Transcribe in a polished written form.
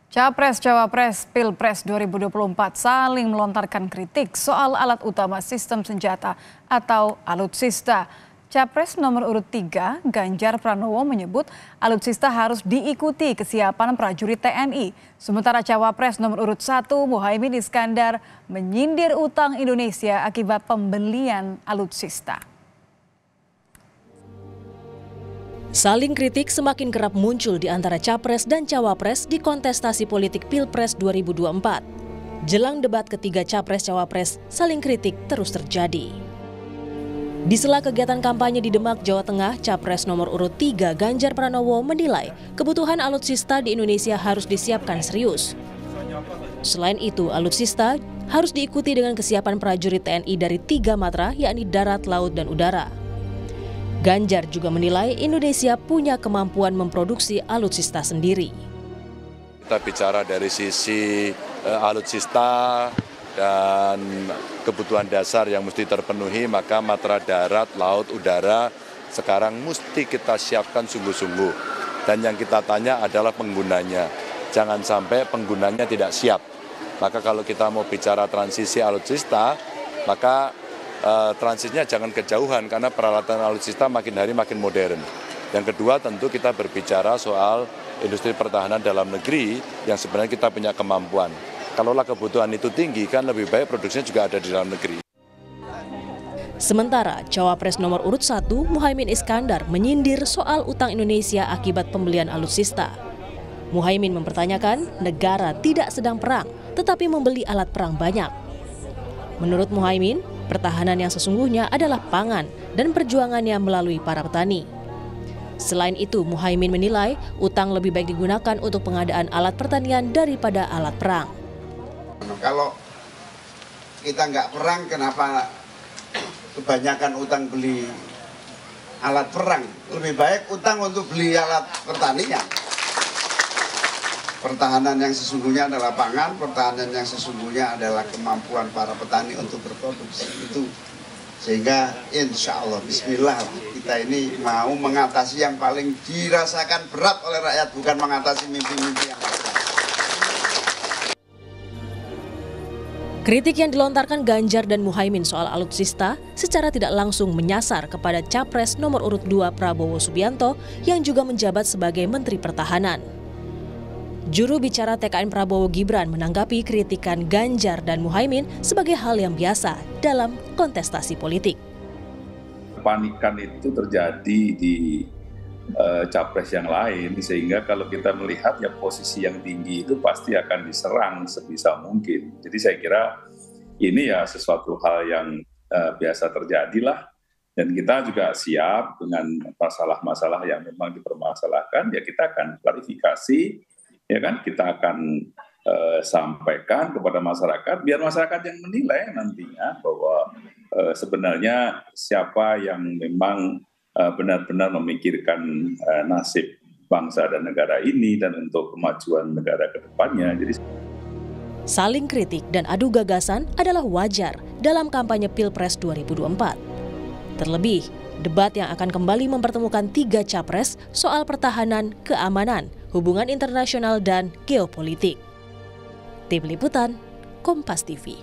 Capres-Cawapres Pilpres 2024 saling melontarkan kritik soal alat utama sistem senjata atau alutsista. Capres nomor urut 3, Ganjar Pranowo menyebut alutsista harus diikuti kesiapan prajurit TNI. Sementara Cawapres nomor urut 1, Muhaimin Iskandar menyindir utang Indonesia akibat pembelian alutsista. Saling kritik semakin kerap muncul di antara Capres dan Cawapres di kontestasi politik Pilpres 2024. Jelang debat ketiga Capres-Cawapres, saling kritik terus terjadi. Di sela kegiatan kampanye di Demak, Jawa Tengah, Capres nomor urut 3 Ganjar Pranowo menilai kebutuhan alutsista di Indonesia harus disiapkan serius. Selain itu, alutsista harus diikuti dengan kesiapan prajurit TNI dari 3 matra, yakni darat, laut, dan udara. Ganjar juga menilai Indonesia punya kemampuan memproduksi alutsista sendiri. Kita bicara dari sisi alutsista dan kebutuhan dasar yang mesti terpenuhi, maka matra darat, laut, udara sekarang mesti kita siapkan sungguh-sungguh. Dan yang kita tanya adalah penggunanya. Jangan sampai penggunanya tidak siap. Maka kalau kita mau bicara transisi alutsista, maka transisinya jangan kejauhan karena peralatan alutsista makin hari makin modern. Yang kedua tentu kita berbicara soal industri pertahanan dalam negeri yang sebenarnya kita punya kemampuan. Kalaulah kebutuhan itu tinggi kan lebih baik produksinya juga ada di dalam negeri. Sementara Cawapres nomor urut 1 Muhaimin Iskandar menyindir soal utang Indonesia akibat pembelian alutsista. Muhaimin mempertanyakan negara tidak sedang perang tetapi membeli alat perang banyak. Menurut Muhaimin, pertahanan yang sesungguhnya adalah pangan dan perjuangannya melalui para petani. Selain itu, Muhaimin menilai utang lebih baik digunakan untuk pengadaan alat pertanian daripada alat perang. Kalau kita nggak perang, kenapa kebanyakan utang beli alat perang? Lebih baik utang untuk beli alat pertanian. Pertahanan yang sesungguhnya adalah pangan, pertahanan yang sesungguhnya adalah kemampuan para petani untuk berproduksi. Itu sehingga insya Allah, bismillah kita ini mau mengatasi yang paling dirasakan berat oleh rakyat, bukan mengatasi mimpi-mimpi yang berat. Kritik yang dilontarkan Ganjar dan Muhaimin soal alutsista secara tidak langsung menyasar kepada Capres nomor urut 2 Prabowo Subianto yang juga menjabat sebagai Menteri Pertahanan. Juru bicara TKN Prabowo Gibran menanggapi kritikan Ganjar dan Muhaimin sebagai hal yang biasa dalam kontestasi politik. Kepanikan itu terjadi di capres yang lain, sehingga kalau kita melihat ya posisi yang tinggi itu pasti akan diserang sebisa mungkin. Jadi saya kira ini ya sesuatu hal yang biasa terjadilah, dan kita juga siap dengan masalah-masalah yang memang dipermasalahkan, ya kita akan klarifikasi. Ya kan, kita akan sampaikan kepada masyarakat, biar masyarakat yang menilai nantinya bahwa sebenarnya siapa yang memang benar-benar memikirkan nasib bangsa dan negara ini dan untuk kemajuan negara ke depannya. Jadi saling kritik dan adu gagasan adalah wajar dalam kampanye Pilpres 2024. Terlebih, debat yang akan kembali mempertemukan 3 capres soal pertahanan, keamanan, hubungan internasional, dan geopolitik. Tim Liputan, Kompas TV.